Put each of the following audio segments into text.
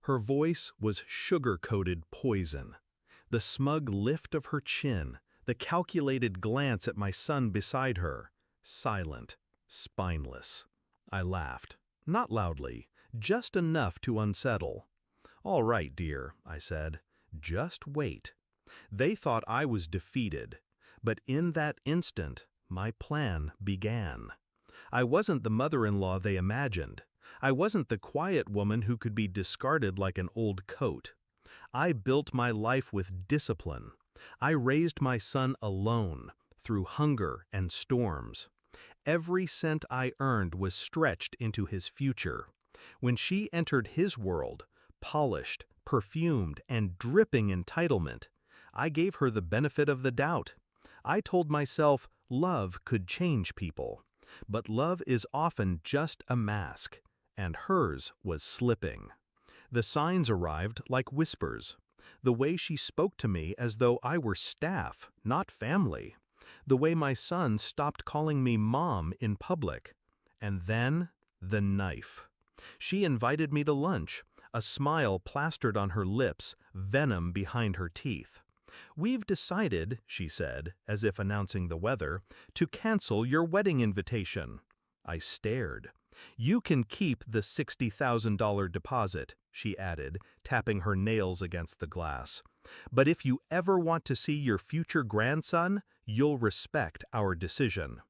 Her voice was sugar-coated poison. The smug lift of her chin, the calculated glance at my son beside her, silent, spineless. I laughed, not loudly, just enough to unsettle. "All right, dear," I said, "just wait." They thought I was defeated, but in that instant, my plan began. I wasn't the mother-in-law they imagined. I wasn't the quiet woman who could be discarded like an old coat. I built my life with discipline. I raised my son alone, through hunger and storms. Every cent I earned was stretched into his future. When she entered his world, polished, perfumed, and dripping entitlement, I gave her the benefit of the doubt. I told myself love could change people. But love is often just a mask, and hers was slipping. The signs arrived like whispers. The way she spoke to me as though I were staff, not family. The way my son stopped calling me mom in public. And then, the knife. She invited me to lunch, a smile plastered on her lips, venom behind her teeth. "We've decided," she said, as if announcing the weather, "to cancel your wedding invitation." I stared. "You can keep the $60,000 deposit," she added, tapping her nails against the glass. "But if you ever want to see your future grandson, you'll respect our decision."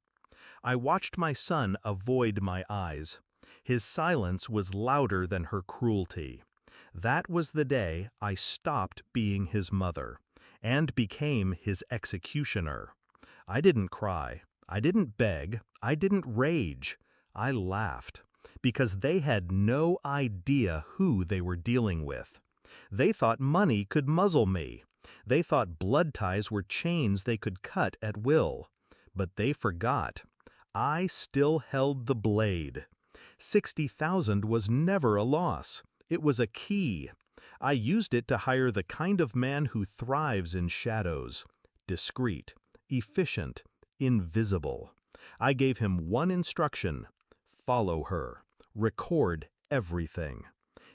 I watched my son avoid my eyes. His silence was louder than her cruelty. That was the day I stopped being his mother and became his executioner. I didn't cry, I didn't beg, I didn't rage. I laughed, because they had no idea who they were dealing with. They thought money could muzzle me. They thought blood ties were chains they could cut at will. But they forgot. I still held the blade. 60,000 was never a loss. It was a key. I used it to hire the kind of man who thrives in shadows. Discreet, efficient, invisible. I gave him one instruction: follow her. Record everything.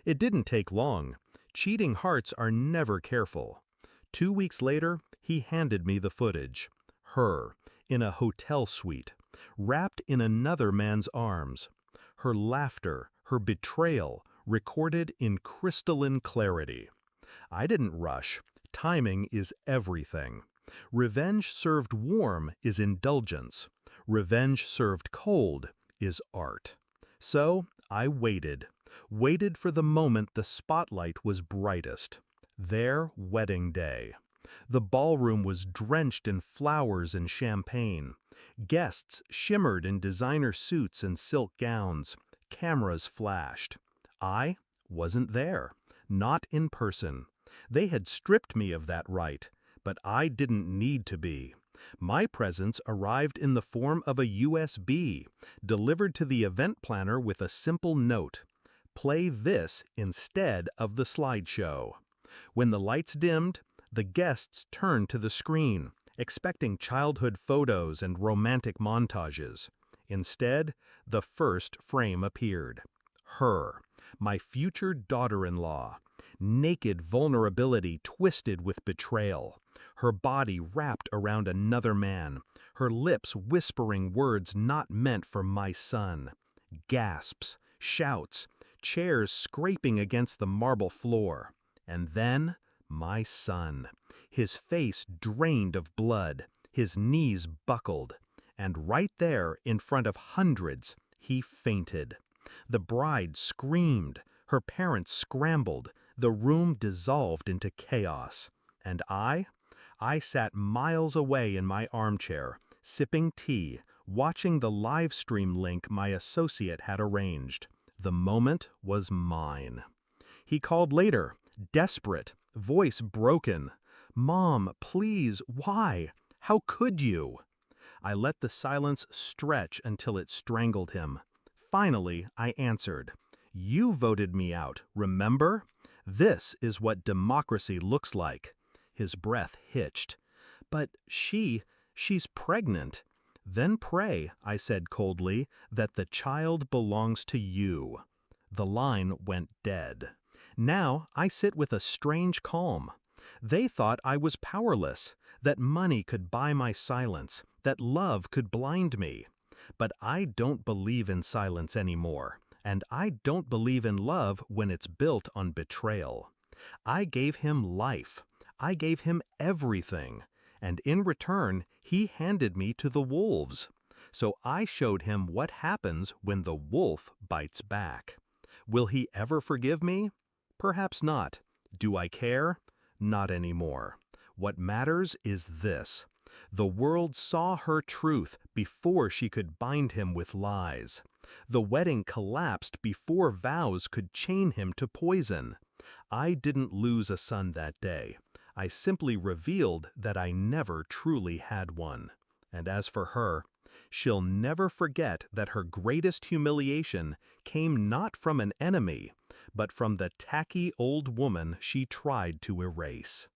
It didn't take long. Cheating hearts are never careful. 2 weeks later, he handed me the footage. Her, in a hotel suite, wrapped in another man's arms. Her laughter, her betrayal, recorded in crystalline clarity. I didn't rush. Timing is everything. Revenge served warm is indulgence. Revenge served cold is art. So I waited for the moment the spotlight was brightest. Their wedding day. The ballroom was drenched in flowers and champagne. Guests shimmered in designer suits and silk gowns. Cameras flashed. I wasn't there, not in person. They had stripped me of that right, but I didn't need to be. My presence arrived in the form of a USB, delivered to the event planner with a simple note: play this instead of the slideshow. When the lights dimmed, the guests turned to the screen, expecting childhood photos and romantic montages. Instead, the first frame appeared. Her, my future daughter-in-law. Naked vulnerability twisted with betrayal. Her body wrapped around another man. Her lips whispering words not meant for my son. Gasps, shouts, chairs scraping against the marble floor. And then, my son. His face drained of blood, his knees buckled. And right there, in front of hundreds, he fainted. The bride screamed. Her parents scrambled. The room dissolved into chaos. And I sat miles away in my armchair, sipping tea, watching the live stream link my associate had arranged. The moment was mine. He called later, desperate, voice broken. "Mom, please, why? How could you?" I let the silence stretch until it strangled him. Finally, I answered. "You voted me out, remember? This is what democracy looks like." His breath hitched. "But she's pregnant." "Then pray," I said coldly, "that the child belongs to you." The line went dead. Now I sit with a strange calm. They thought I was powerless, that money could buy my silence, that love could blind me. But I don't believe in silence anymore, and I don't believe in love when it's built on betrayal. I gave him life. I gave him everything. And in return, he handed me to the wolves. So I showed him what happens when the wolf bites back. Will he ever forgive me? Perhaps not. Do I care? Not anymore. What matters is this. The world saw her truth before she could bind him with lies. The wedding collapsed before vows could chain him to poison. I didn't lose a son that day. I simply revealed that I never truly had one. And as for her, she'll never forget that her greatest humiliation came not from an enemy, but from the tacky old woman she tried to erase.